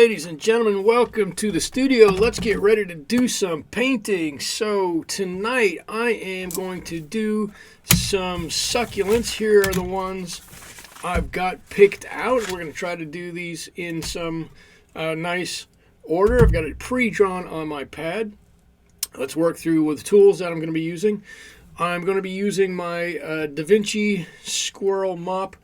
ladies and gentlemen, welcome to the studio. Let's get ready to do some painting. So tonight I am going to do some succulents. Here are the ones I've got picked out. We're going to try to do these in some nice order. I've got it pre-drawn on my pad. Let's work through with the tools that I'm going to be using. I'm going to be using my Da Vinci Squirrel Mop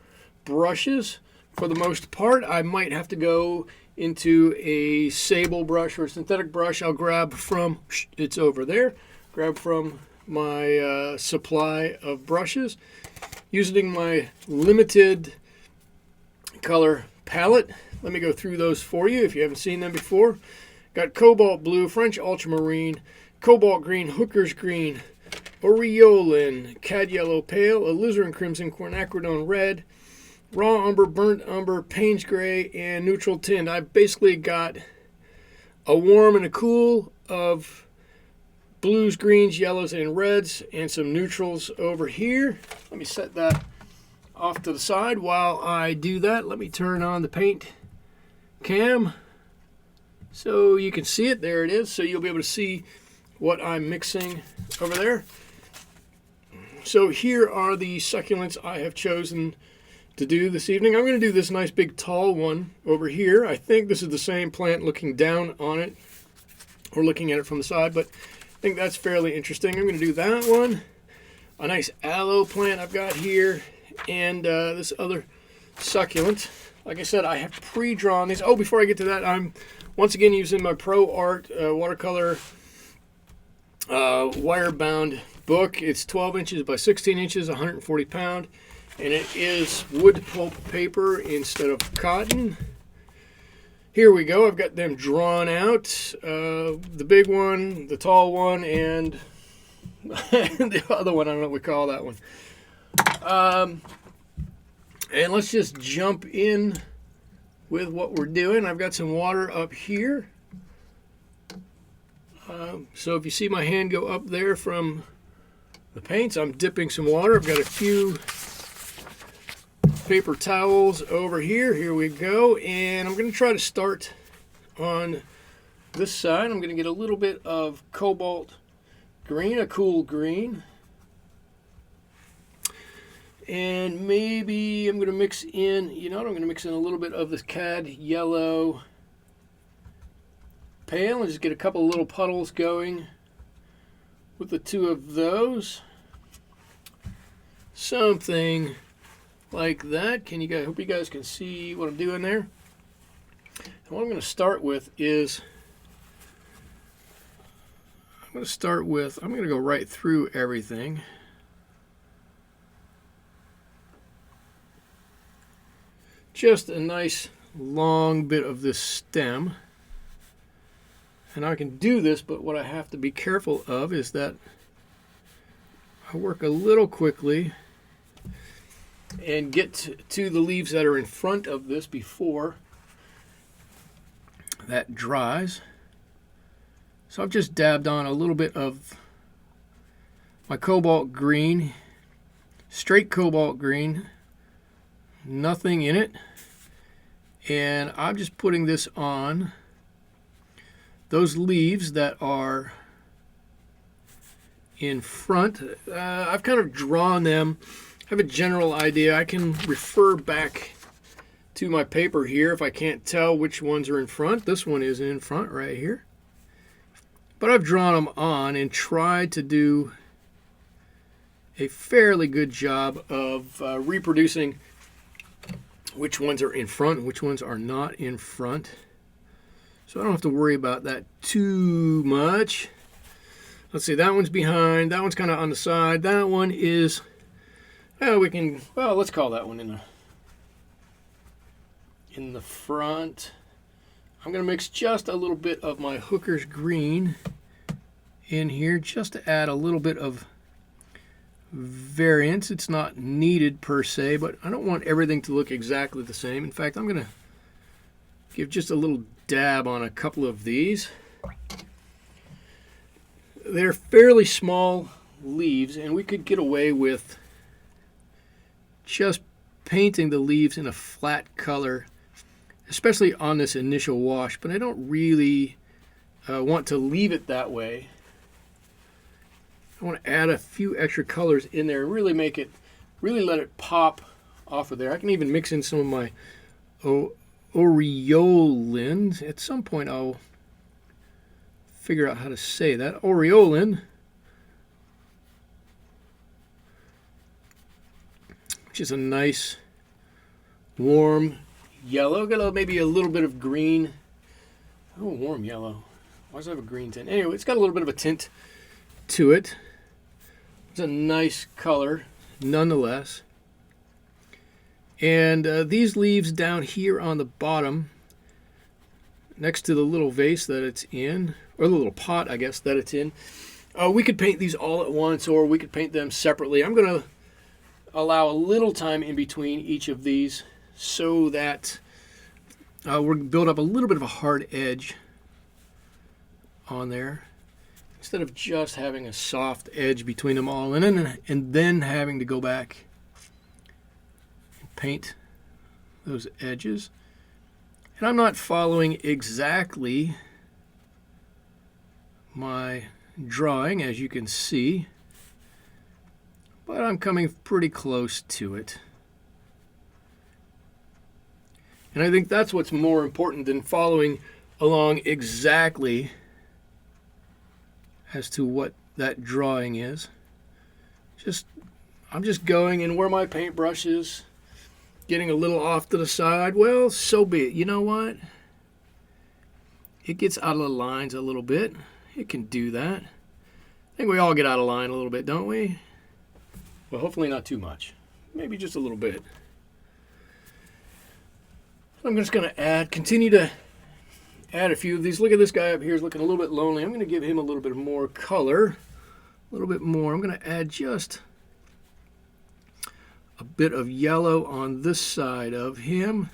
brushes. For the most part, I might have to go into a sable brush or a synthetic brush. I'll grab from, it's over there, grab from my supply of brushes. Using my limited color palette. Let me go through those for you if you haven't seen them before. Got cobalt blue, French ultramarine, cobalt green, hooker's green, aureolin, cad yellow pale, alizarin crimson, quinacridone red, raw umber, burnt umber, Payne's gray, and neutral tint. I've basically got a warm and a cool of blues, greens, yellows, and reds, and some neutrals over here. Let me set that off to the side. While I do that, let me turn on the paint cam so you can see it. There it is. So you'll be able to see what I'm mixing over there. So here are the succulents I have chosen to do this evening. I'm going to do this nice big tall one over here. I think this is the same plant looking down on it or looking at it from the side, but I think that's fairly interesting. I'm going to do that one. A nice aloe plant I've got here, and this other succulent. Like I said, I have pre-drawn these. Oh, before I get to that, I'm once again using my Pro Art watercolor wire-bound book. It's 12 inches by 16 inches, 140 pound. And it is wood pulp paper instead of cotton. Here we go. I've got them drawn out. The big one, the tall one, and the other one. I don't know what we call that one. And let's just jump in with what we're doing. I've got some water up here. So if you see my hand go up there from the paints, I'm dipping some water. I've got a few paper towels over here. Here we go. And I'm going to try to start on this side. I'm going to get a little bit of cobalt green, a cool green. And maybe I'm going to mix in, I'm going to mix in a little bit of this cad yellow pale and just get a couple of little puddles going with the two of those. Something like that. Hope you guys can see what I'm doing there. And what I'm going to start with is I'm going to go right through everything. Just a nice long bit of this stem. And I can do this, but what I have to be careful of is that I work a little quickly and get to the leaves that are in front of this before that dries. So I've just dabbed on a little bit of my cobalt green, straight cobalt green, nothing in it, and I'm just putting this on those leaves that are in front. I've kind of drawn them. I have a general idea. I can refer back to my paper here if I can't tell which ones are in front. This one is in front right here. But I've drawn them on and tried to do a fairly good job of reproducing which ones are in front and which ones are not in front. So I don't have to worry about that too much. Let's see, that one's behind. That one's kind of on the side. That one is... let's call that one in the front. I'm going to mix just a little bit of my hooker's green in here just to add a little bit of variance. It's not needed per se, but I don't want everything to look exactly the same. In fact, I'm going to give just a little dab on a couple of these. They're fairly small leaves, and we could get away with just painting the leaves in a flat color especially on this initial wash, but I don't really want to leave it that way. I want to add a few extra colors in there and really make it, really let it pop off of there. I can even mix in some of my aureolin. At some point I'll figure out how to say that. Aureolin, which is a nice warm yellow. Got maybe a little bit of green. Oh, warm yellow. Why does it have a green tint? Anyway, it's got a little bit of a tint to it. It's a nice color nonetheless. And these leaves down here on the bottom, next to the little vase that it's in, or the little pot, I guess, that it's in, we could paint these all at once, or we could paint them separately. I'm going to allow a little time in between each of these so that we're going to build up a little bit of a hard edge on there, instead of just having a soft edge between them all and then having to go back and paint those edges. And I'm not following exactly my drawing, as you can see, but I'm coming pretty close to it. And I think that's what's more important than following along exactly as to what that drawing is. I'm just going, and where my paintbrush is getting a little off to the side, well, so be it. You know what? It gets out of the lines a little bit. It can do that. I think we all get out of line a little bit, don't we? Well, hopefully not too much. Maybe just a little bit. I'm just going to continue to add a few of these. Look at this guy up here. He's looking a little bit lonely. I'm going to give him a little bit more color. A little bit more. I'm going to add just a bit of yellow on this side of him.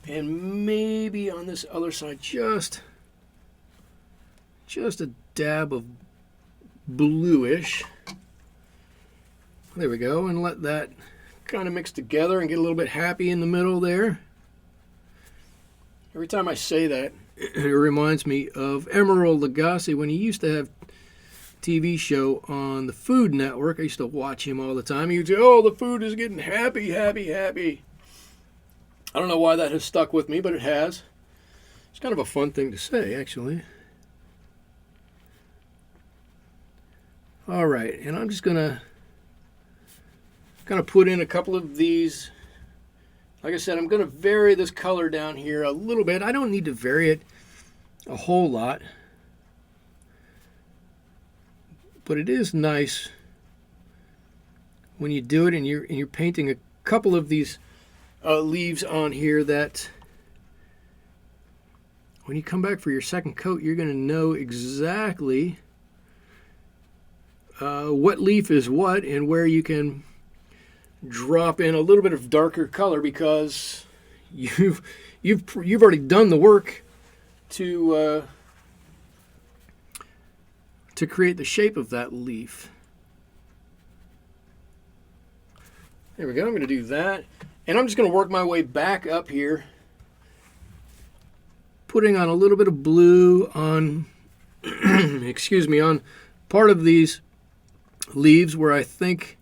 And maybe on this other side, just a dab of bluish. There we go. And let that kind of mix together and get a little bit happy in the middle there. Every time I say that, it reminds me of Emeril Lagasse when he used to have a TV show on the Food Network. I used to watch him all the time. He would say, oh, the food is getting happy, happy, happy. I don't know why that has stuck with me, but it has. It's kind of a fun thing to say, actually. All right, and I'm just going to kind of put in a couple of these. Like I said, I'm going to vary this color down here a little bit. I don't need to vary it a whole lot. But it is nice when you do it and you're painting a couple of these leaves on here that when you come back for your second coat, you're going to know exactly what leaf is what and where you can drop in a little bit of darker color, because you've already done the work to create the shape of that leaf. There we go. I'm going to do that, and I'm just going to work my way back up here, putting on a little bit of blue on excuse me, on part of these leaves where I think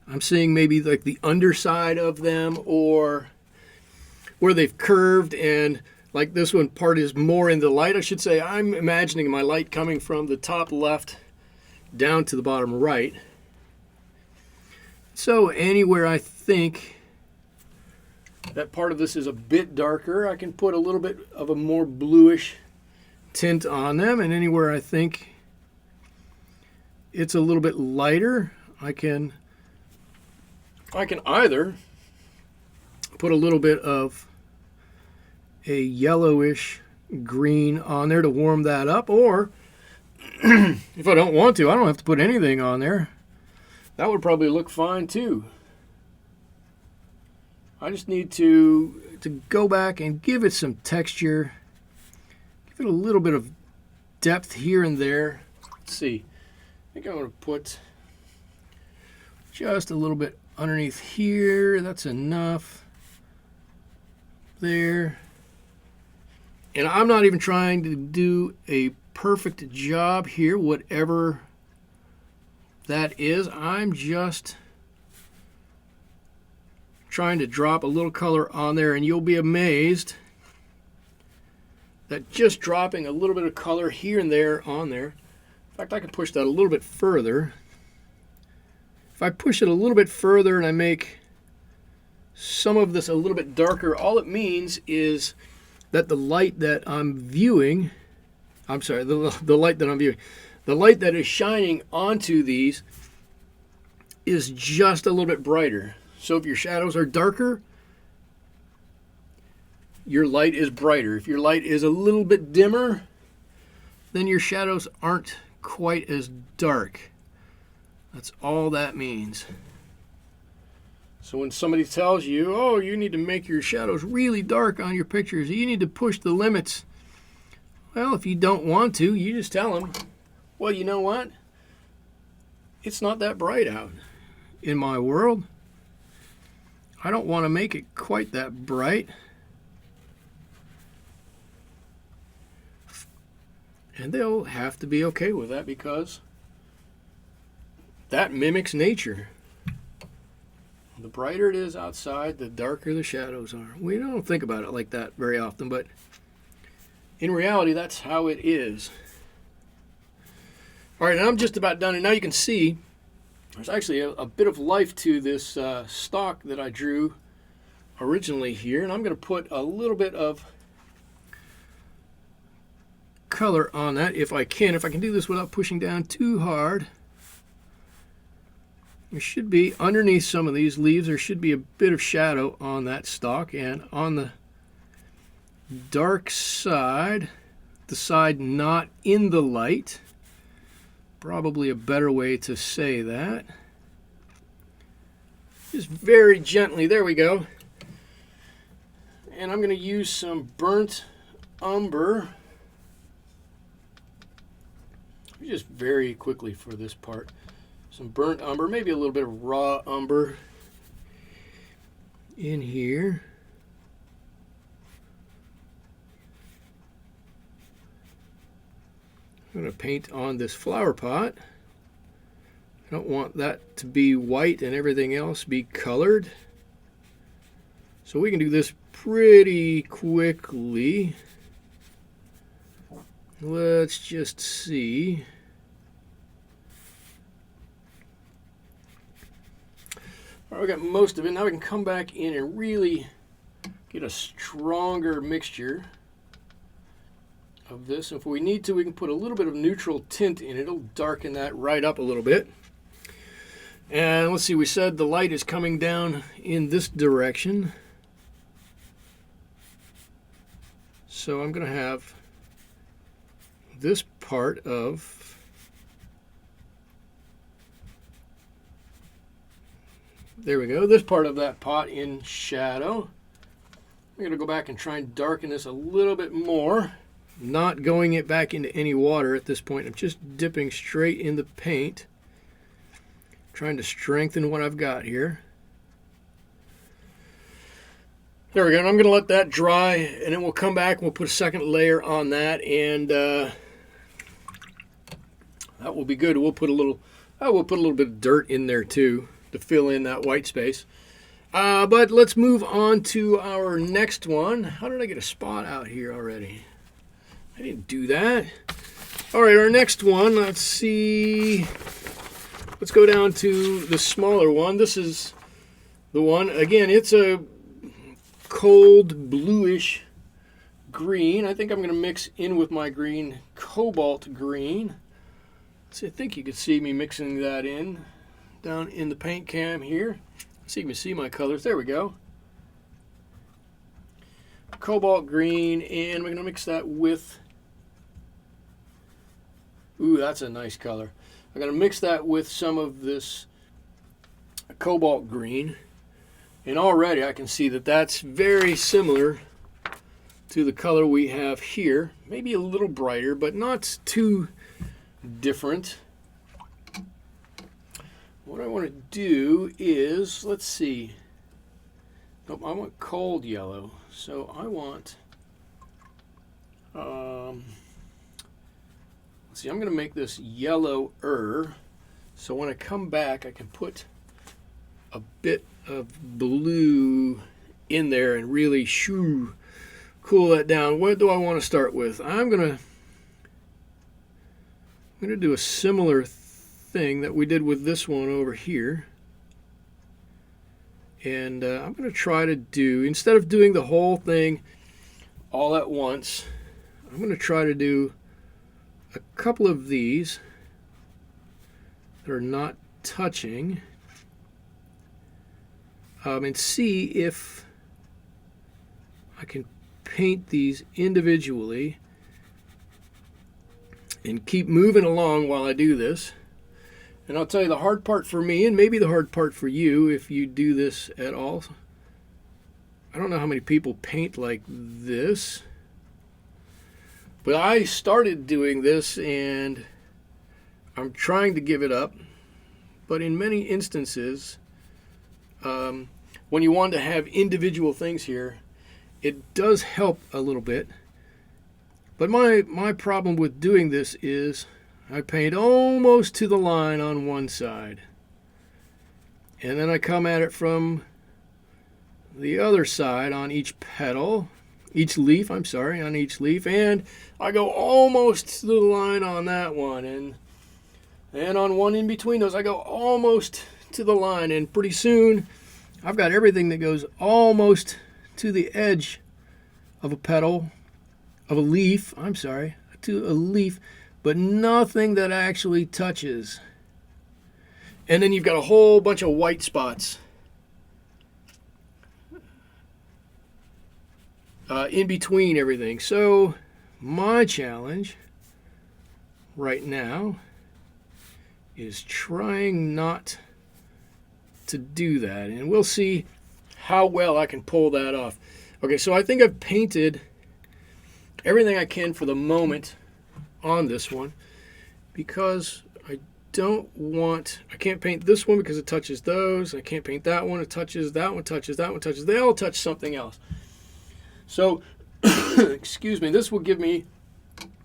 I'm seeing maybe like the underside of them, or where they've curved, and like this one part is more in the light. I should say I'm imagining my light coming from the top left down to the bottom right. So anywhere I think that part of this is a bit darker, I can put a little bit of a more bluish tint on them, and anywhere I think it's a little bit lighter, I can either put a little bit of a yellowish green on there to warm that up, or if I don't want to, I don't have to put anything on there. That would probably look fine too. I just need to go back and give it some texture, give it a little bit of depth here and there. Let's see. I think I'm going to put just a little bit underneath here. That's enough. there. And I'm not even trying to do a perfect job here, whatever that is. I'm just trying to drop a little color on there, and you'll be amazed that just dropping a little bit of color here and there on there. In fact, I can push that a little bit further. If I push it a little bit further and I make some of this a little bit darker, all it means is that the light that I'm viewing, the light that I'm viewing, the light that is shining onto these is just a little bit brighter. So if your shadows are darker, your light is brighter. If your light is a little bit dimmer, then your shadows aren't quite as dark. That's all that means. So when somebody tells you, oh, you need to make your shadows really dark on your pictures, you need to push the limits. Well, if you don't want to, you just tell them, well, you know what? It's not that bright out in my world. I don't want to make it quite that bright. And they'll have to be okay with that because that mimics nature. The brighter it is outside, the darker the shadows are. We don't think about it like that very often, but in reality, that's how it is. All right, and I'm just about done, and now you can see there's actually a bit of life to this stock that I drew originally here, and I'm going to put a little bit of color on that if I can. If I can do this without pushing down too hard. There should be, underneath some of these leaves, there should be a bit of shadow on that stalk, and on the dark side, the side not in the light, probably a better way to say that. Just very gently, there we go. And I'm going to use some burnt umber, just very quickly for this part. Some burnt umber, maybe a little bit of raw umber in here. I'm going to paint on this flower pot. I don't want that to be white and everything else be colored. So we can do this pretty quickly. Let's just see. All right, we got most of it. Now we can come back in and really get a stronger mixture of this. If we need to, we can put a little bit of neutral tint in it. It'll darken that right up a little bit. And let's see, we said the light is coming down in this direction. So I'm going to have this part of there we go, this part of that pot in shadow. I'm going to go back and try and darken this a little bit more. Not going it back into any water at this point. I'm just dipping straight in the paint. Trying to strengthen what I've got here. There we go. And I'm going to let that dry, and then we'll come back and we'll put a second layer on that, and that will be good. We'll put a little bit of dirt in there too to fill in that white space. But let's move on to our next one. How did I get a spot out here already? I didn't do that. All right, our next one, let's see. Let's go down to the smaller one. This is the one. Again, it's a cold bluish green. I think I'm going to mix in with my green cobalt green. So I think you could see me mixing that in down in the paint cam here. So you can see my colors. There we go. Cobalt green, and we're going to mix that with, ooh, that's a nice color. I'm going to mix that with some of this cobalt green, and already I can see that that's very similar to the color we have here. Maybe a little brighter, but not too different. What I want to do is, let's see. Oh, I want cold yellow. So I want, let's see, I'm going to make this yellower. So when I come back, I can put a bit of blue in there and really cool that down. What do I want to start with? I'm gonna do a similar thing that we did with this one over here, and I'm gonna try to do, instead of doing the whole thing all at once, I'm gonna try to do a couple of these that are not touching, and see if I can paint these individually and keep moving along while I do this. And I'll tell you the hard part for me, and maybe the hard part for you if you do this at all. I don't know how many people paint like this, but I started doing this and I'm trying to give it up. But in many instances, when you want to have individual things here, it does help a little bit. But my problem with doing this is I paint almost to the line on one side, and then I come at it from the other side on each petal, each leaf, I'm sorry, on each leaf, and I go almost to the line on that one, and on one in between those I go almost to the line, and pretty soon I've got everything that goes almost to the edge of a petal, of a leaf, I'm sorry, to a leaf, but nothing that actually touches. And then you've got a whole bunch of white spots in between everything. So my challenge right now is trying not to do that, and we'll see how well I can pull that off. Okay, so I think I've painted everything I can for the moment on this one, because I can't paint this one because it touches those. I can't paint that one, it touches, that one touches, that one touches. They all touch something else. So, excuse me, this will give me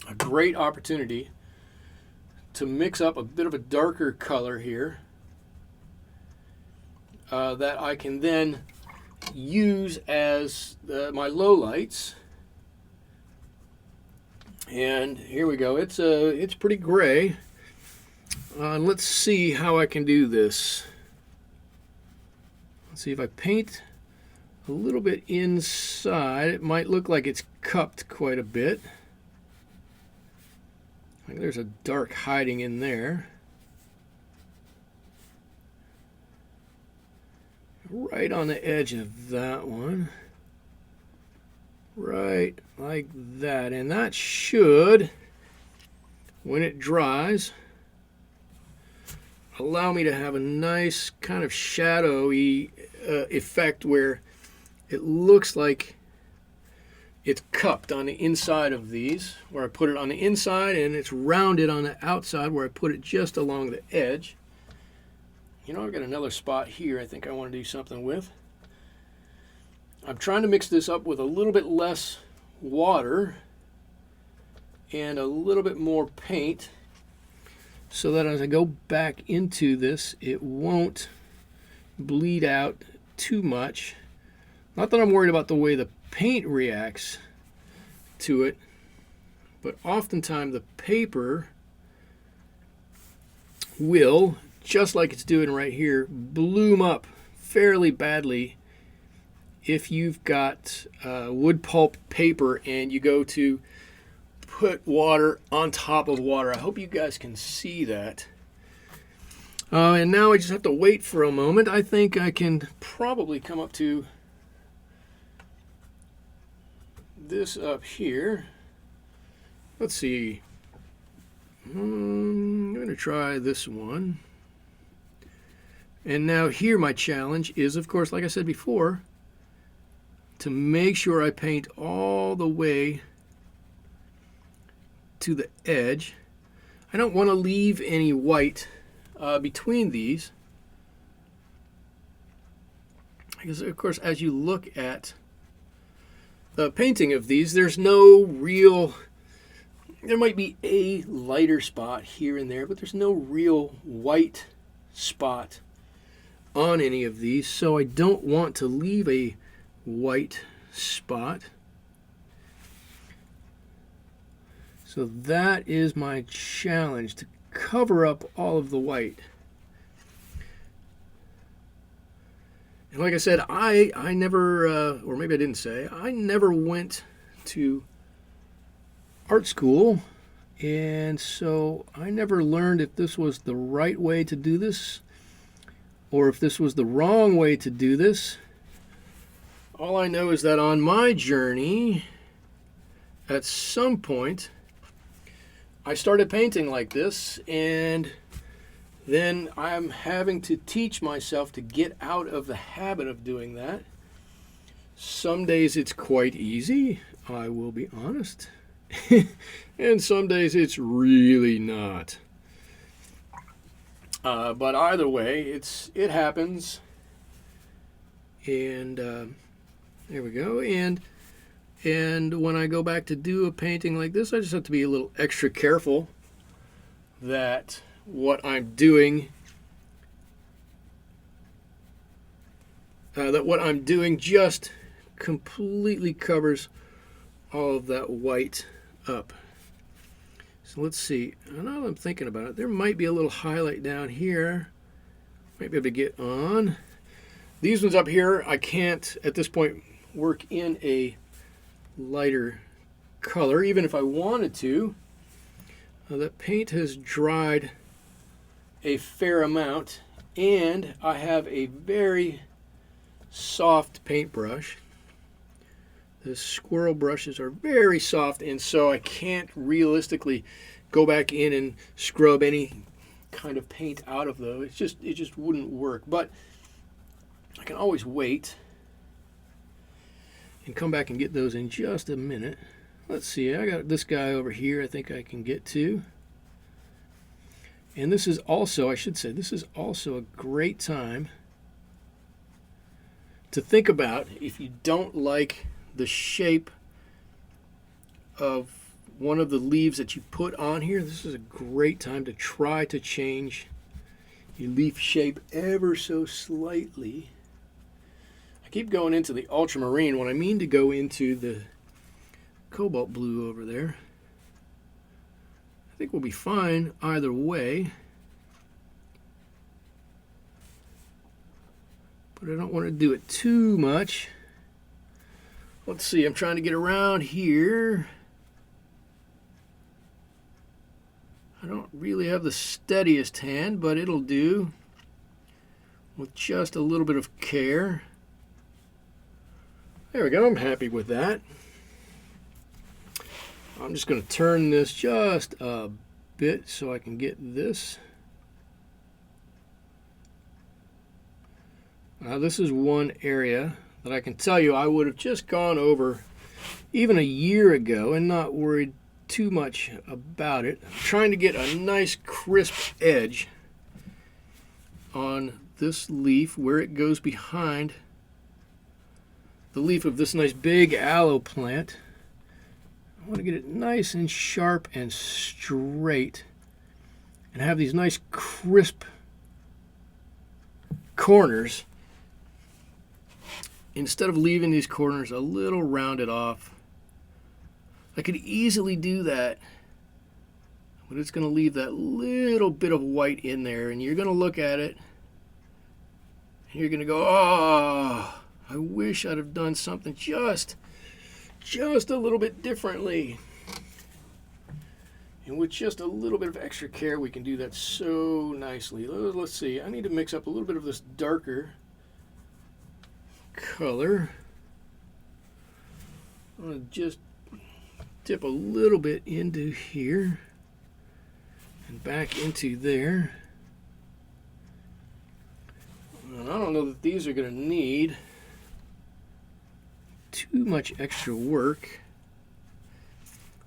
a great opportunity to mix up a bit of a darker color here that I can then use as my lowlights. And here we go. It's pretty gray. Let's see how I can do this. Let's see if I paint a little bit inside. It might look like it's cupped quite a bit. Like there's a dark hiding in there. Right on the edge of that one. Right like that. And that should, when it dries, allow me to have a nice kind of shadowy effect where it looks like it's cupped on the inside of these, where I put it on the inside, and it's rounded on the outside where I put it just along the edge. You know, I've got another spot here I think I want to do something with. I'm trying to mix this up with a little bit less water and a little bit more paint, so that as I go back into this, it won't bleed out too much. Not that I'm worried about the way the paint reacts to it, but oftentimes the paper will, just like it's doing right here, bloom up fairly badly if you've got wood pulp paper and you go to put water on top of water. I hope you guys can see that. And now I just have to wait for a moment. I think I can probably come up to this up here. Let's see. I'm going to try this one. And now here my challenge is, of course, like I said before, to make sure I paint all the way to the edge. I don't want to leave any white between these. because of course as you look at the painting of these, there's no real, there might be a lighter spot here and there, but there's no real white spot on any of these, so I don't want to leave a white spot. So that is my challenge, to cover up all of the white. And like I said, I never, or maybe I didn't say, I never went to art school, and so I never learned if this was the right way to do this or if this was the wrong way to do this. All I know is that on my journey, at some point, I started painting like this, and then I'm having to teach myself to get out of the habit of doing that. Some days it's quite easy, I will be honest. And some days it's really not. But either way, it happens. And there we go. And when I go back to do a painting like this, I just have to be a little extra careful that what I'm doing, just completely covers all of that white up. So let's see. Now that I'm thinking about it, there might be a little highlight down here. Might be able to get on. These ones up here, I can't at this point work in a lighter color, even if I wanted to. The paint has dried a fair amount, and I have a very soft paintbrush. The squirrel brushes are very soft, and so I can't realistically go back in and scrub any kind of paint out of those. It just wouldn't work. But I can always wait and come back and get those in just a minute. Let's see, I got this guy over here I think I can get to. And this is also, I should say, this is also a great time to think about, if you don't like the shape of one of the leaves that you put on here, this is a great time to try to change your leaf shape ever so slightly. I keep going into the ultramarine when I mean to go into the cobalt blue over there. I think we'll be fine either way. But I don't want to do it too much. Let's see, I'm trying to get around here. I don't really have the steadiest hand, but it'll do with just a little bit of care. There we go, I'm happy with that. I'm just going to turn this just a bit so I can get this. Now this is one area that I can tell you I would have just gone over even a year ago and not worried too much about it. I'm trying to get a nice crisp edge on this leaf where it goes behind the leaf of this nice big aloe plant. I want to get it nice and sharp and straight and have these nice crisp corners, instead of leaving these corners a little rounded off. I could easily do that, but it's going to leave that little bit of white in there, and you're going to look at it and you're going to go, oh, I wish I'd have done something just a little bit differently. And with just a little bit of extra care, we can do that so nicely. Let's see, I need to mix up a little bit of this darker color. I'm going to just dip a little bit into here and back into there. And I don't know that these are going to need too much extra work.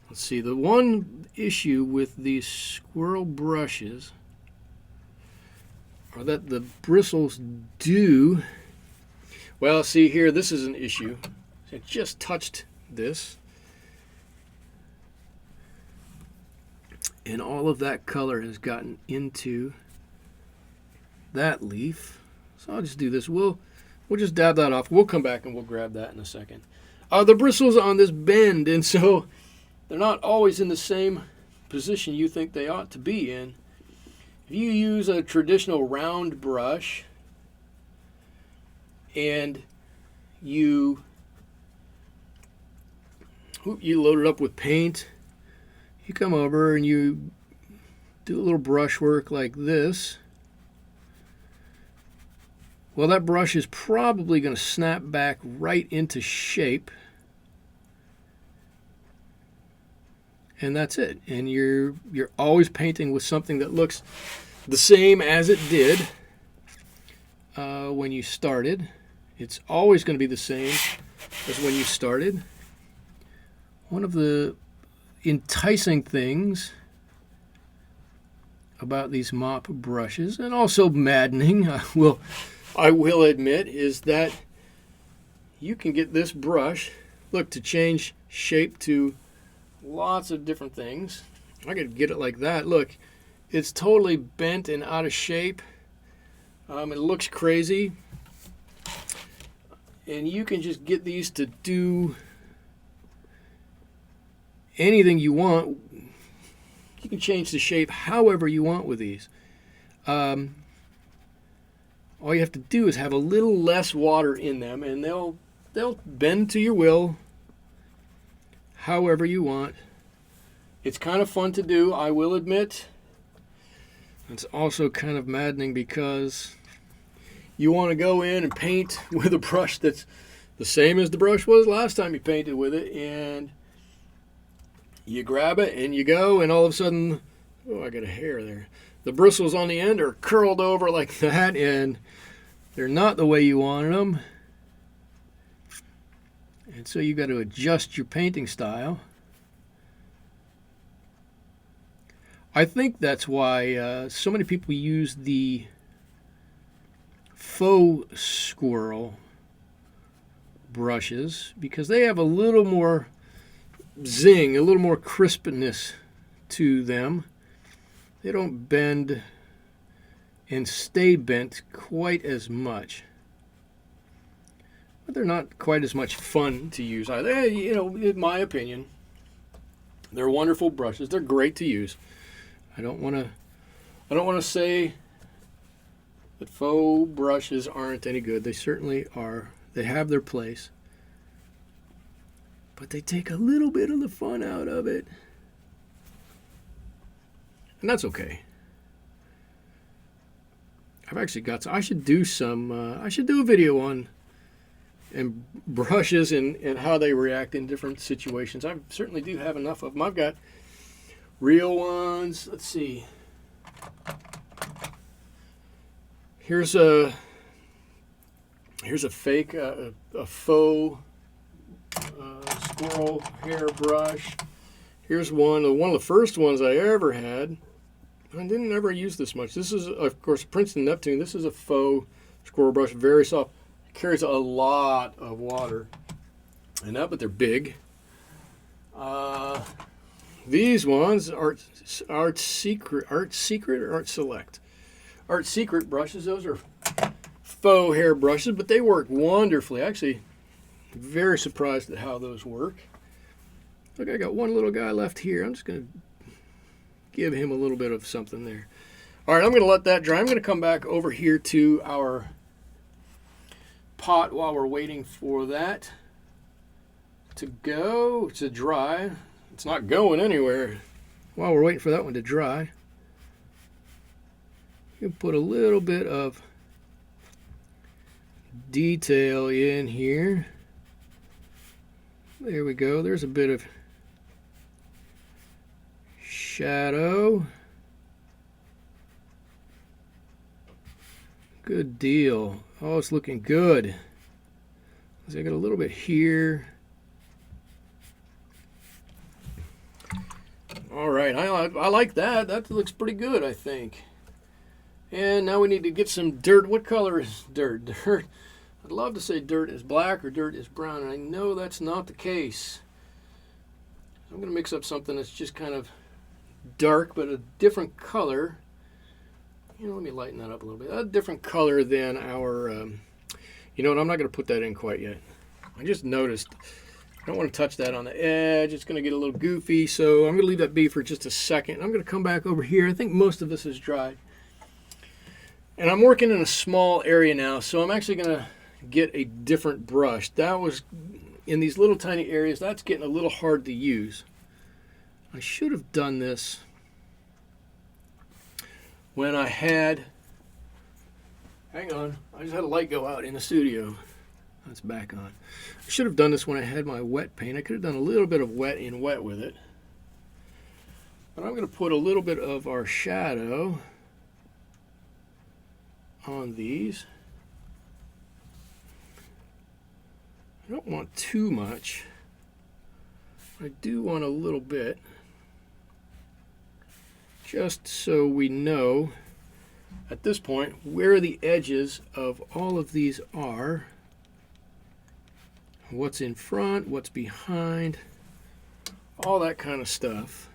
Let's see, the one issue with these squirrel brushes are that the bristles do, Well, see here, this is an issue. I just touched this, and all of that color has gotten into that leaf. So I'll just do this. We'll just dab that off. We'll come back and we'll grab that in a second. The bristles on this bend, and so they're not always in the same position you think they ought to be in. If you use a traditional round brush and you load it up with paint, you come over and you do a little brush work like this. Well, that brush is probably going to snap back right into shape. And that's it. And you're always painting with something that looks the same as it did when you started. It's always going to be the same as when you started. One of the enticing things about these mop brushes, and also maddening, I will admit, is that you can get this brush, look, to change shape to lots of different things. I could get it like that. Look, it's totally bent and out of shape. It looks crazy. And you can just get these to do anything you want. You can change the shape however you want with these. All you have to do is have a little less water in them, and they'll bend to your will however you want. It's kind of fun to do, I will admit. It's also kind of maddening because you want to go in and paint with a brush that's the same as the brush was last time you painted with it, and you grab it and you go, and all of a sudden, oh, I got a hair there. The bristles on the end are curled over like that, and they're not the way you wanted them. And so you got to adjust your painting style. I think that's why so many people use the faux squirrel brushes, because they have a little more zing, a little more crispness to them. They don't bend and stay bent quite as much. But they're not quite as much fun to use either. You know, in my opinion, they're wonderful brushes. They're great to use. I don't want to say that faux brushes aren't any good. They certainly are. They have their place. But they take a little bit of the fun out of it. And that's okay. I've actually got I should do a video on and brushes and how they react in different situations. I certainly do have enough of them. I've got real ones. Let's see. Here's a fake, a faux squirrel hair brush. Here's one of the first ones I ever had. I didn't ever use this much. This is, of course, Princeton Neptune. This is a faux squirrel brush, very soft. Carries a lot of water. But they're big. These ones, Art Secret or Art Select. Art Secret brushes. Those are faux hair brushes, but they work wonderfully. Actually, very surprised at how those work. Look, I got one little guy left here. I'm just going to give him a little bit of something there. All right, I'm going to let that dry. I'm going to come back over here to our pot while we're waiting for that to dry. It's not going anywhere. While we're waiting for that one to dry, you can put a little bit of detail in here. There we go. There's a bit of shadow. Good deal. Oh, it's looking good. So I got a little bit here. All right, I like that. That looks pretty good, I think. And now we need to get some dirt. What color is dirt? Dirt. I'd love to say dirt is black or dirt is brown, and I know that's not the case. I'm going to mix up something that's just kind of dark, but a different color. You know, let me lighten that up a little bit. A different color than our, you know what, I'm not going to put that in quite yet. I just noticed I don't want to touch that on the edge. It's going to get a little goofy, so I'm going to leave that be for just a second. I'm going to come back over here. I think most of this is dried. And I'm working in a small area now, so I'm actually going to get a different brush. That was, in these little tiny areas, that's getting a little hard to use. I should have done this when I had, hang on, I just had a light go out in the studio. That's back on. I should have done this when I had my wet paint. I could have done a little bit of wet in wet with it. But I'm going to put a little bit of our shadow on these. I don't want too much. I do want a little bit, just so we know at this point where the edges of all of these are, what's in front, what's behind, all that kind of stuff.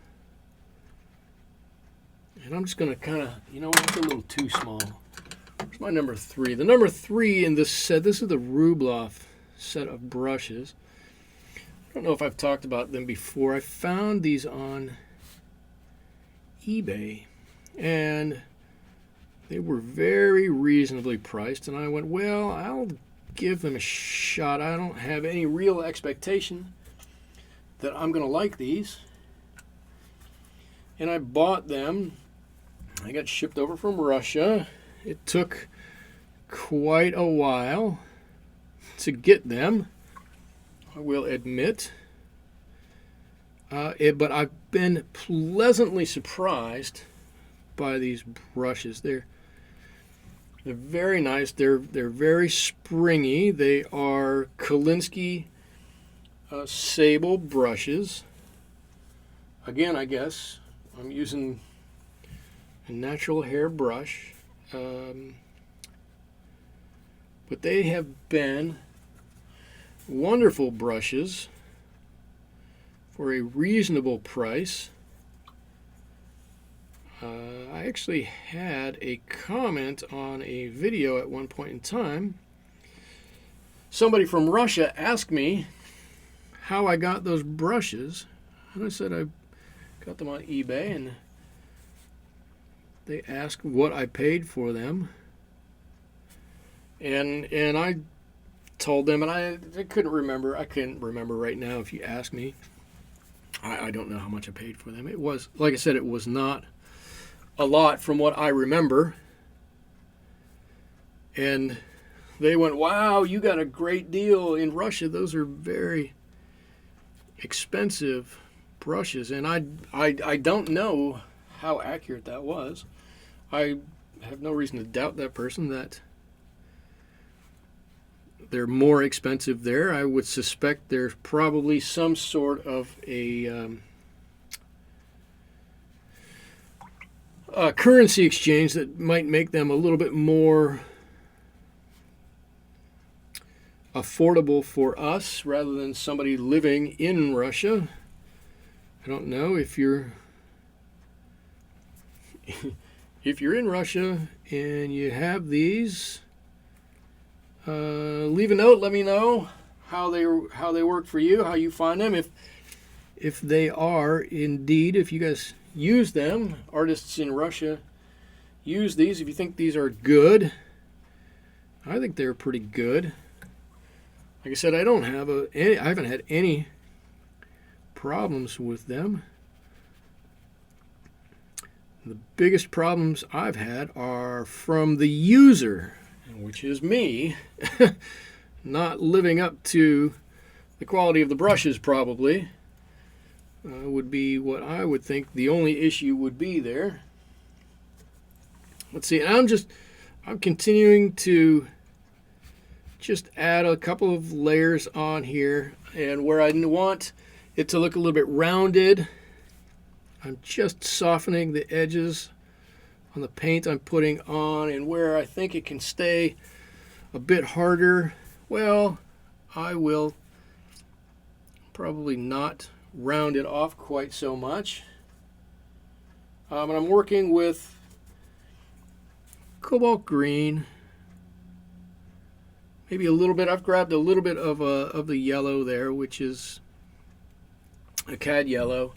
And I'm just going to kind of, you know, it's a little too small. Where's my number 3? The number 3 in this set, this is the Rubloff set of brushes. I don't know if I've talked about them before. I found these on eBay, and they were very reasonably priced, and I went, well, I'll give them a shot. I don't have any real expectation that I'm going to like these. And I bought them. I got shipped over from Russia. It took quite a while to get them, I will admit. But I've been pleasantly surprised by these brushes. They're very nice. They're very springy. They are Kolinsky sable brushes. Again, I guess I'm using a natural hair brush. But they have been wonderful brushes for a reasonable price. I actually had a comment on a video at one point in time. Somebody from Russia asked me how I got those brushes, and I said I got them on eBay, and they asked what I paid for them, and I told them, and I couldn't remember. I can't remember right now if you ask me. I don't know how much I paid for them. It was, like I said, it was not a lot from what I remember. And they went, wow, you got a great deal in Russia. Those are very expensive brushes. And I don't know how accurate that was. I have no reason to doubt that person that they're more expensive there. I would suspect there's probably some sort of a currency exchange that might make them a little bit more affordable for us rather than somebody living in Russia. I don't know if you're in Russia and you have these. Leave a note. Let me know how they work for you, how you find them. If they are indeed, if you guys use them, artists in Russia use these. If you think these are good, I think they're pretty good. Like I said, I haven't had any problems with them. The biggest problems I've had are from the user, which is me, not living up to the quality of the brushes probably, would be what I would think the only issue would be there. Let's see, I'm continuing to just add a couple of layers on here, and where I want it to look a little bit rounded, I'm just softening the edges on the paint I'm putting on, and where I think it can stay a bit harder, well, I will probably not round it off quite so much. And I'm working with cobalt green, maybe a little bit. I've grabbed a little bit of the yellow there, which is a cad yellow,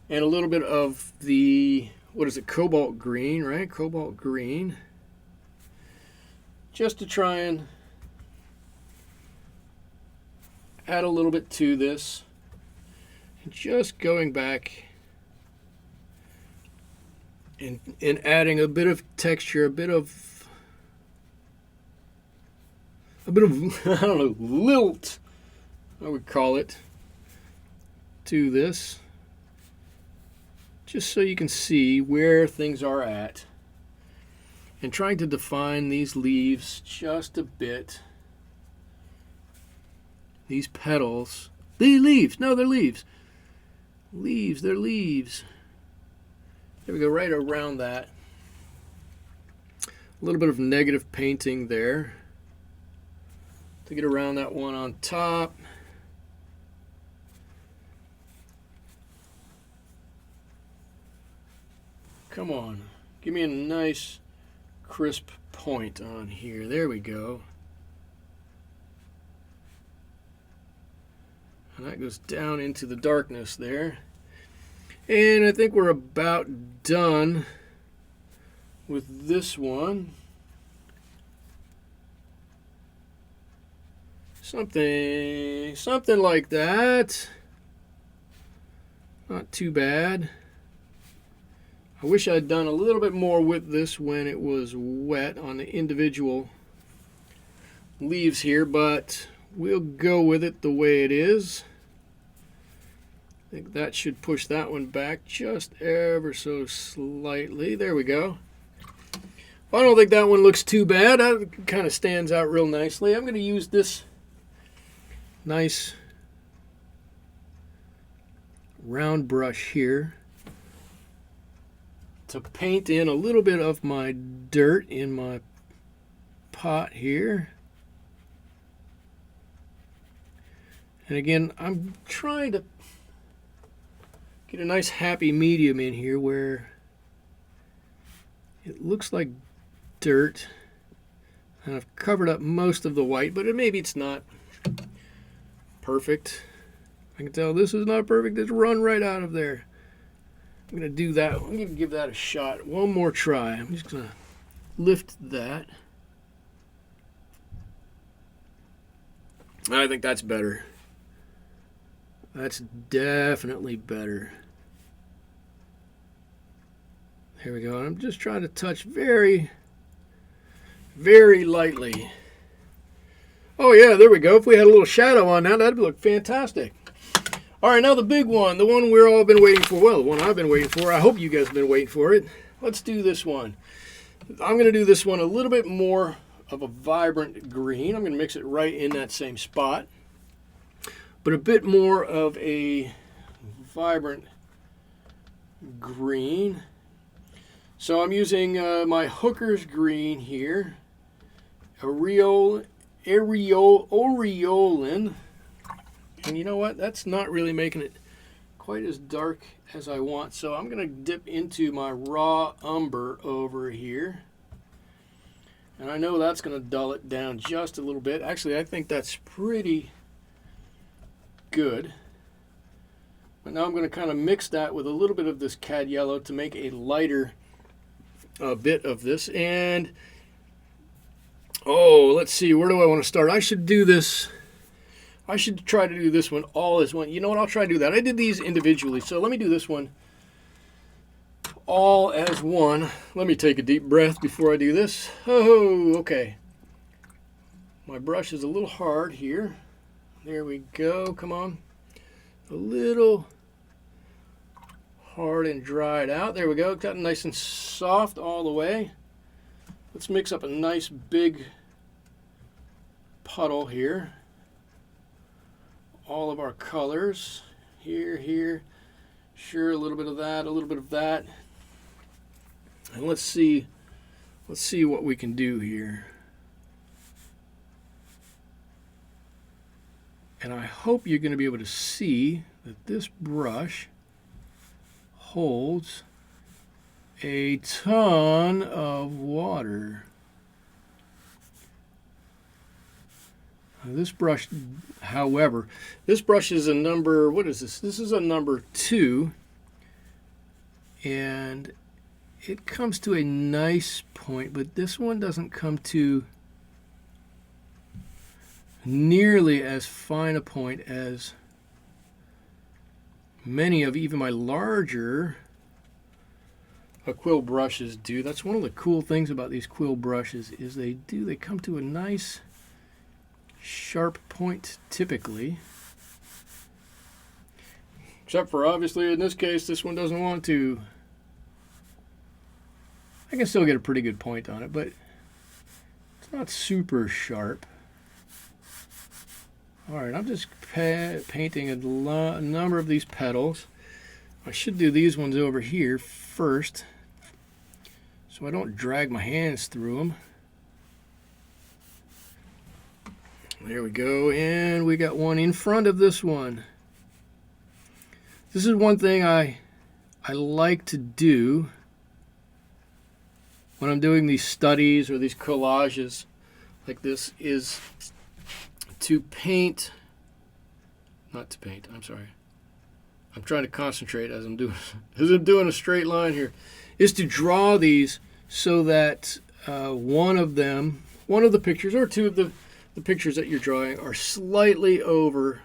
and a little bit of the, what is it, cobalt green, right? Cobalt green, just to try and add a little bit to this. And just going back and adding a bit of texture, a bit of I don't know, lilt, I would call it, to this, just so you can see where things are at, and trying to define these leaves just a bit. These petals, they're leaves, no, they're leaves. Leaves, they're leaves. There we go, right around that. A little bit of negative painting there to get around that one on top. Come on, give me a nice crisp point on here. There we go. And that goes down into the darkness there. And I think we're about done with this one. Something like that. Not too bad. I wish I'd done a little bit more with this when it was wet on the individual leaves here, but we'll go with it the way it is. I think that should push that one back just ever so slightly. There we go. I don't think that one looks too bad. That kind of stands out real nicely. I'm going to use this nice round brush here to paint in a little bit of my dirt in my pot here. And again, I'm trying to get a nice happy medium in here where it looks like dirt, and I've covered up most of the white, but maybe it's not perfect. I can tell this is not perfect. It's run right out of there. I'm going to do that. I'm going to give that a shot. One more try. I'm just going to lift that. I think that's better. That's definitely better. Here we go. I'm just trying to touch very, very lightly. Oh yeah, there we go. If we had a little shadow on that, that'd look fantastic. All right, now the big one, the one we've all been waiting for. Well, the one I've been waiting for. I hope you guys have been waiting for it. Let's do this one. I'm going to do this one a little bit more of a vibrant green. I'm going to mix it right in that same spot, but a bit more of a vibrant green. So I'm using my Hooker's green here, Aureolin. And you know what? That's not really making it quite as dark as I want. So I'm going to dip into my raw umber over here. And I know that's going to dull it down just a little bit. Actually, I think that's pretty good. But now I'm going to kind of mix that with a little bit of this cad yellow to make a lighter bit of this. And oh, let's see, where do I want to start? I should do this. I should try to do this one all as one. You know what? I'll try to do that. I did these individually, so let me do this one all as one. Let me take a deep breath before I do this. Oh, okay. My brush is a little hard here. There we go. Come on. A little hard and dried out. There we go. Got it nice and soft all the way. Let's mix up a nice big puddle here. All of our colors. Here. Sure, a little bit of that, a little bit of that. And let's see what we can do here. And I hope you're going to be able to see that this brush holds a ton of water. This brush, however, this brush is a number, what is this? This is a number 2. And it comes to a nice point, but this one doesn't come to nearly as fine a point as many of even my larger quill brushes do. That's one of the cool things about these quill brushes is they come to a nice sharp point typically. Except for obviously in this case this one doesn't want to. I can still get a pretty good point on it, but it's not super sharp. Alright, I'm just painting a number of these petals. I should do these ones over here first so I don't drag my hands through them. There we go, and we got one in front of this one. This is one thing I like to do when I'm doing these studies or these collages like this, is to paint, not to paint, I'm sorry. I'm trying to concentrate as I'm doing a straight line here, is to draw these so that one of the pictures or two of the pictures that you're drawing are slightly over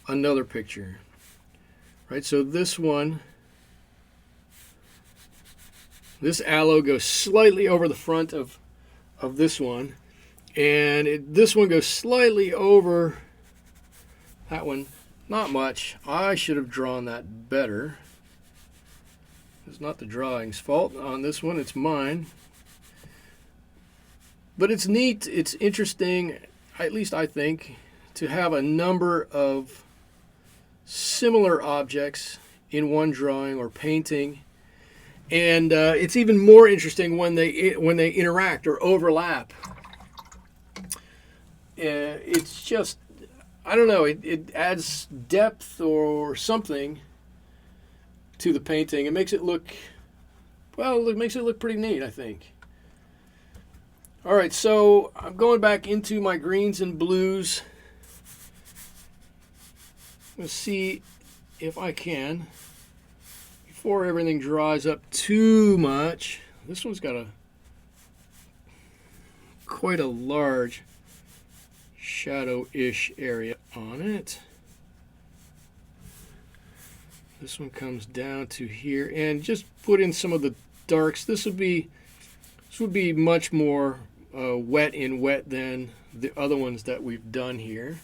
another picture. Right, so this one, this aloe goes slightly over the front of this one, and this one goes slightly over that one. Not much. I should have drawn that better. It's not the drawing's fault on this one, it's mine. But it's neat, it's interesting, at least I think, to have a number of similar objects in one drawing or painting. And it's even more interesting when they interact or overlap. It's just, I don't know, it adds depth or something to the painting. It makes it look, well, it makes it look pretty neat, I think. All right, so I'm going back into my greens and blues. Let's see if I can, before everything dries up too much. This one's got quite a large shadow-ish area on it. This one comes down to here, and just put in some of the darks. This would be much more wet in wet than the other ones that we've done here.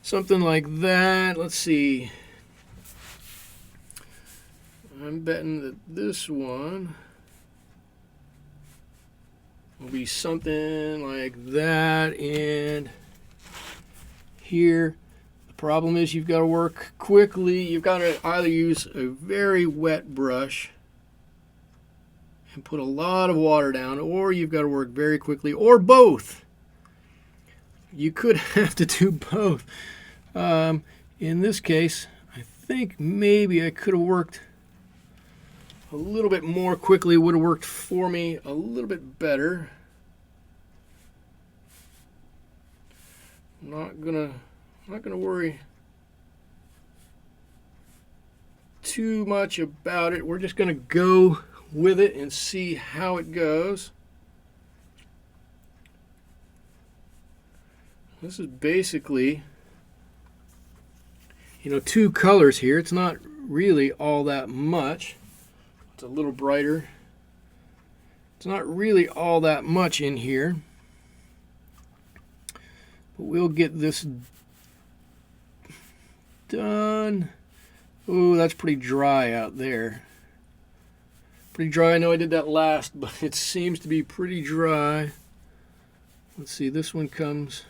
Something like that. Let's see. I'm betting that this one will be something like that. And here, the problem is you've got to work quickly. You've got to either use a very wet brush and put a lot of water down, or you've got to work very quickly, or both. You could have to do both. In this case, I think maybe I could have worked a little bit more quickly. It would have worked for me a little bit better. I'm not gonna worry too much about it. We're just gonna go with it and see how it goes. This is basically, two colors here. It's not really all that much. It's a little brighter. It's not really all that much in here. But we'll get this done. Oh, that's pretty dry out there. Pretty dry. I know I did that last, but it seems to be pretty dry. Let's see, this one comes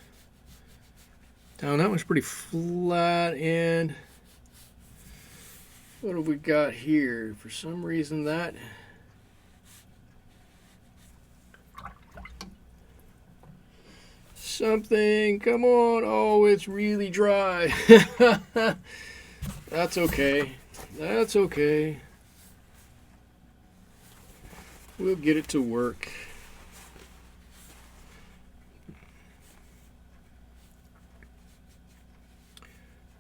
down. That one's pretty flat. And what have we got here? For some reason that something. Come on. Oh, it's really dry. That's okay. That's okay. We'll get it to work.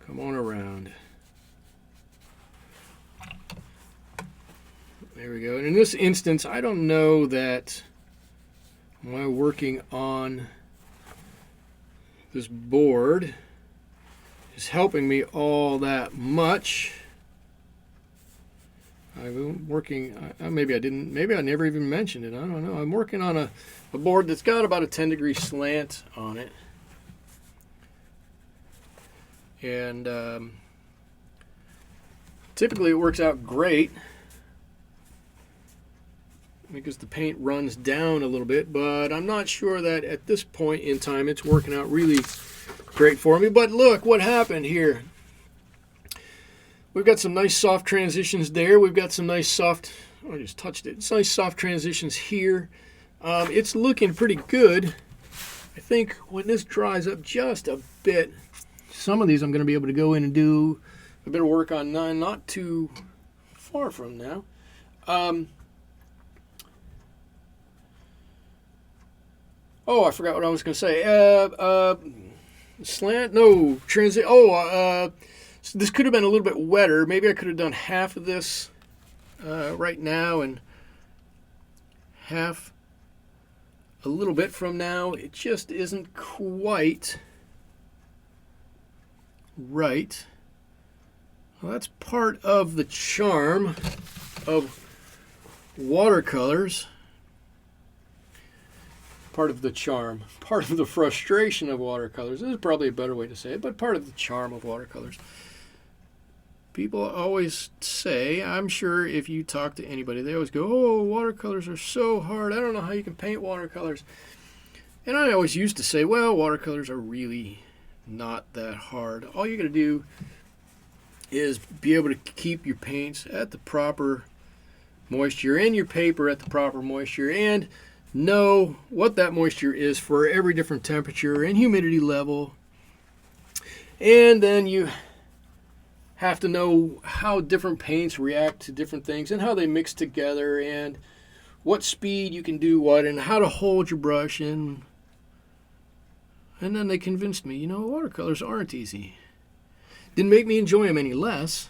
Come on around. There we go. And in this instance, I don't know that my working on this board is helping me all that much. I'm working, maybe I didn't, maybe I never even mentioned it. I don't know. I'm working on a board that's got about a 10-degree slant on it. And typically it works out great because the paint runs down a little bit, but I'm not sure that at this point in time it's working out really great for me. But look what happened here. We've got some nice soft transitions there. We've got some nice soft, oh, I just touched it. It's nice soft transitions here. It's looking pretty good. I think when this dries up just a bit, some of these I'm going to be able to go in and do a bit of work on not too far from now. Oh, I forgot what I was going to say. Slant? No. Transit. Oh, this could have been a little bit wetter. Maybe I could have done half of this right now and half a little bit from now. It just isn't quite right. Well, that's part of the charm of watercolors. Part of the charm, part of the frustration of watercolors. This is probably a better way to say it, but part of the charm of watercolors. People always say, I'm sure if you talk to anybody, they always go, oh, watercolors are so hard. I don't know how you can paint watercolors. And I always used to say, well, watercolors are really not that hard. All you got to do is be able to keep your paints at the proper moisture and your paper at the proper moisture and know what that moisture is for every different temperature and humidity level. And then you have to know how different paints react to different things and how they mix together and what speed you can do what and how to hold your brush in. And then they convinced me, you know, watercolors aren't easy. Didn't make me enjoy them any less.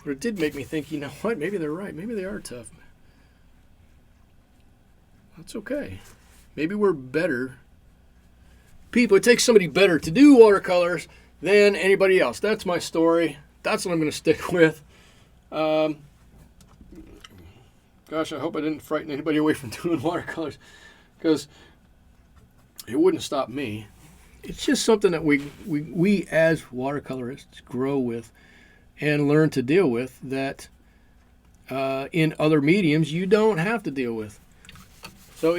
But it did make me think, you know what, maybe they're right. Maybe they are tough. That's okay. Maybe we're better people. It takes somebody better to do watercolors than anybody else. That's my story. That's what I'm going to stick with. Gosh, I hope I didn't frighten anybody away from doing watercolors because it wouldn't stop me. It's just something that we as watercolorists grow with and learn to deal with that in other mediums you don't have to deal with. So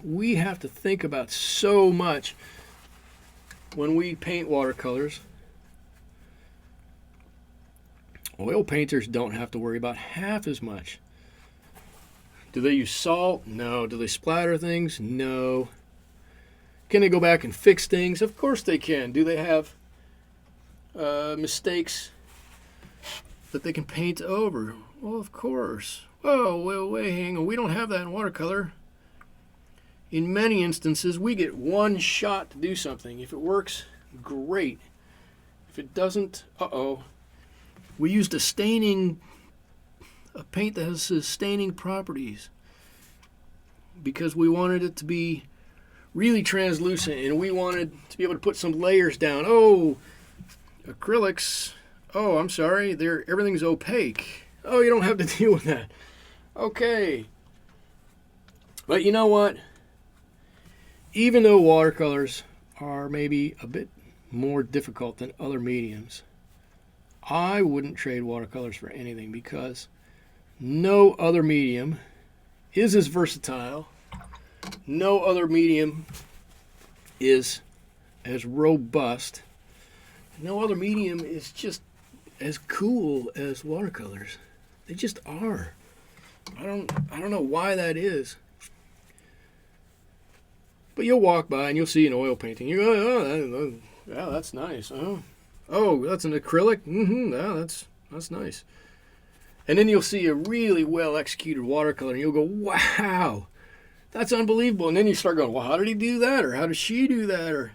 we have to think about so much when we paint watercolors. Oil painters don't have to worry about half as much. Do they use salt? No. Do they splatter things? No. Can they go back and fix things? Of course they can. Do they have mistakes that they can paint over? Well, of course. Oh, well, wait, hang on. We don't have that in watercolor. In many instances, we get one shot to do something. If it works, great. If it doesn't, uh-oh. We used a paint that has staining properties because we wanted it to be really translucent and we wanted to be able to put some layers down. Oh, acrylics. Oh, I'm sorry. Everything's opaque. Oh, you don't have to deal with that. Okay. But you know what? Even though watercolors are maybe a bit more difficult than other mediums, I wouldn't trade watercolors for anything because no other medium is as versatile. No other medium is as robust. No other medium is just as cool as watercolors. They just are. I don't know why that is. But you'll walk by and you'll see an oil painting. You go, oh, yeah, that's nice. Oh, that's an acrylic. Yeah, that's nice. And then you'll see a really well executed watercolor, and you'll go, wow, that's unbelievable. And then you start going, well, how did he do that, or how did she do that, or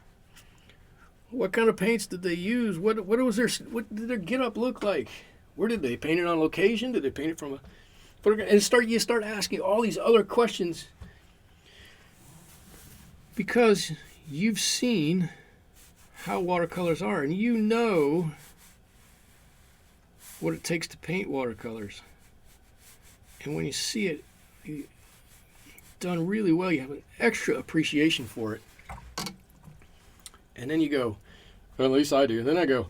what kind of paints did they use? What did their get up look like? Where did they paint it on location? Did they paint it from a photograph? And you start asking all these other questions because you've seen how watercolors are, and you know what it takes to paint watercolors. And when you see it done really well, you have an extra appreciation for it. And then you go, well, at least I do. Then I go,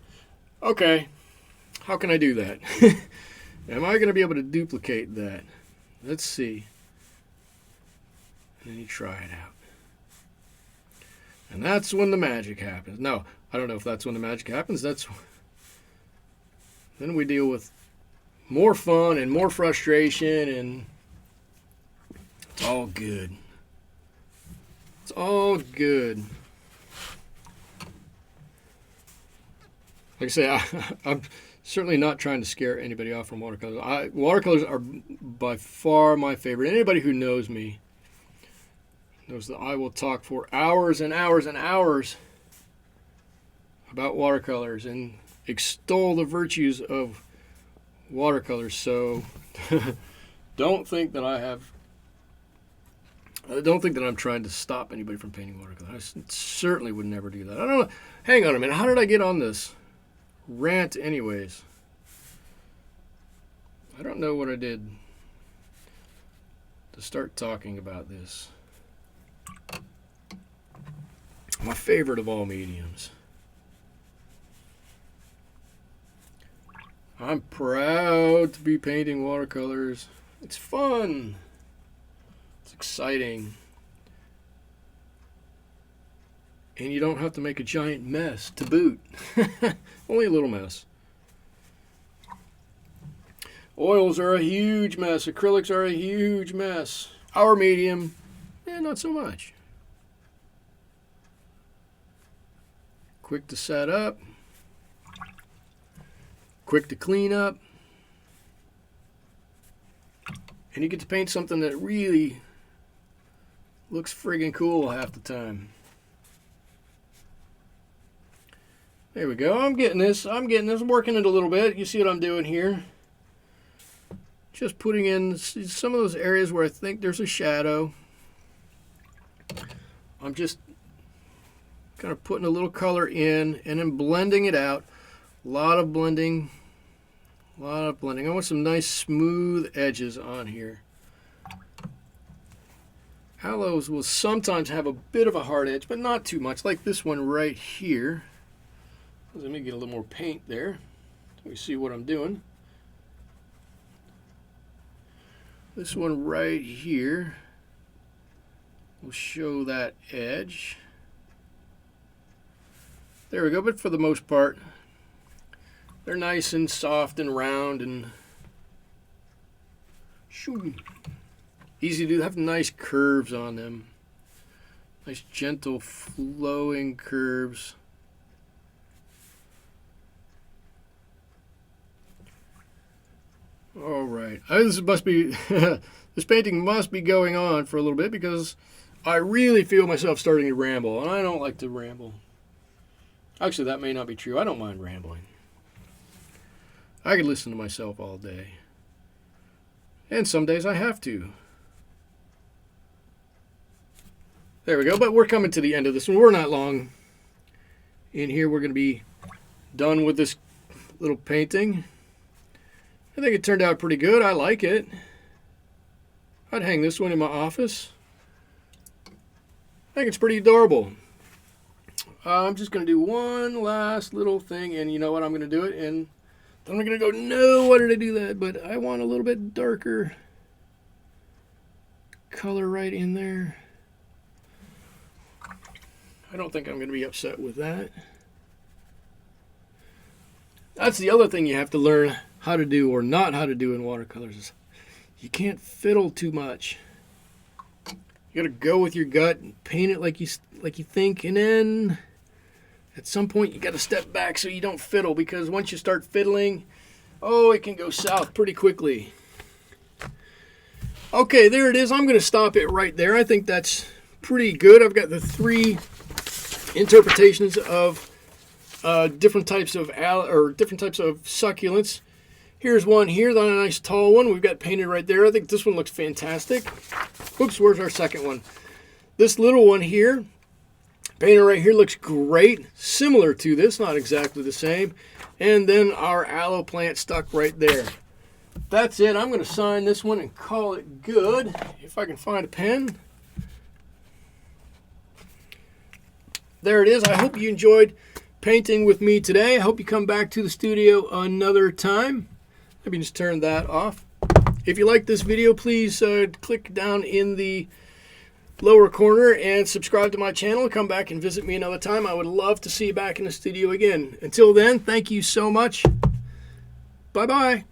okay, how can I do that? Am I going to be able to duplicate that? Let's see. And then you try it out. And that's when the magic happens. No, I don't know if that's when the magic happens. Then we deal with more fun and more frustration, and it's all good. It's all good. Like I say, I'm certainly not trying to scare anybody off from watercolors. Watercolors are by far my favorite. Anybody who knows me knows that I will talk for hours and hours and hours about watercolors and extol the virtues of watercolors. So don't think that I'm trying to stop anybody from painting watercolors. I certainly would never do that. I don't know. Hang on a minute. How did I get on this rant anyways? I don't know what I did to start talking about this. My favorite of all mediums. I'm proud to be painting watercolors. It's fun. It's exciting. And you don't have to make a giant mess to boot. Only a little mess. Oils are a huge mess. Acrylics are a huge mess. Our medium, not so much. Quick to set up. Quick to clean up. And you get to paint something that really looks friggin' cool half the time. There we go. I'm getting this. I'm working it a little bit. You see what I'm doing here? Just putting in some of those areas where I think there's a shadow. I'm just kind of putting a little color in and then blending it out. A lot of blending. I want some nice smooth edges on here. Aloes will sometimes have a bit of a hard edge, but not too much, like this one right here. Let me get a little more paint there so we see what I'm doing. This one right here will show that edge. There we go, but for the most part, they're nice and soft and round and easy to do. They have nice curves on them. Nice gentle flowing curves. All right, this must be this painting must be going on for a little bit because I really feel myself starting to ramble, and I don't like to ramble. Actually, that may not be true. I don't mind rambling. I could listen to myself all day, and some days I have to. There we go. But we're coming to the end of this one. We're not long in here. We're going to be done with this little painting. I think it turned out pretty good. I like it. I'd hang this one in my office. I think it's pretty adorable. I'm just going to do one last little thing, and you know what? I'm going to do it, and then I'm going to go, no, why did I do that? But I want a little bit darker color right in there. I don't think I'm going to be upset with that. That's the other thing you have to learn how to do or not how to do in watercolors is you can't fiddle too much. You got to go with your gut and paint it like you think, and then at some point you got to step back so you don't fiddle, because once you start fiddling, oh, it can go south pretty quickly. Okay, there it is. I'm going to stop it right there. I think that's pretty good. I've got the 3 interpretations of different types of succulents. Here's one here, the nice tall one we've got painted right there. I think this one looks fantastic. Oops, where's our second one? This little one here, painted right here, looks great. Similar to this, not exactly the same. And then our aloe plant stuck right there. That's it. I'm going to sign this one and call it good. If I can find a pen. There it is. I hope you enjoyed painting with me today. I hope you come back to the studio another time. Let me just turn that off. If you like this video, please click down in the lower corner and subscribe to my channel. Come back and visit me another time. I would love to see you back in the studio again. Until then, thank you so much. Bye-bye.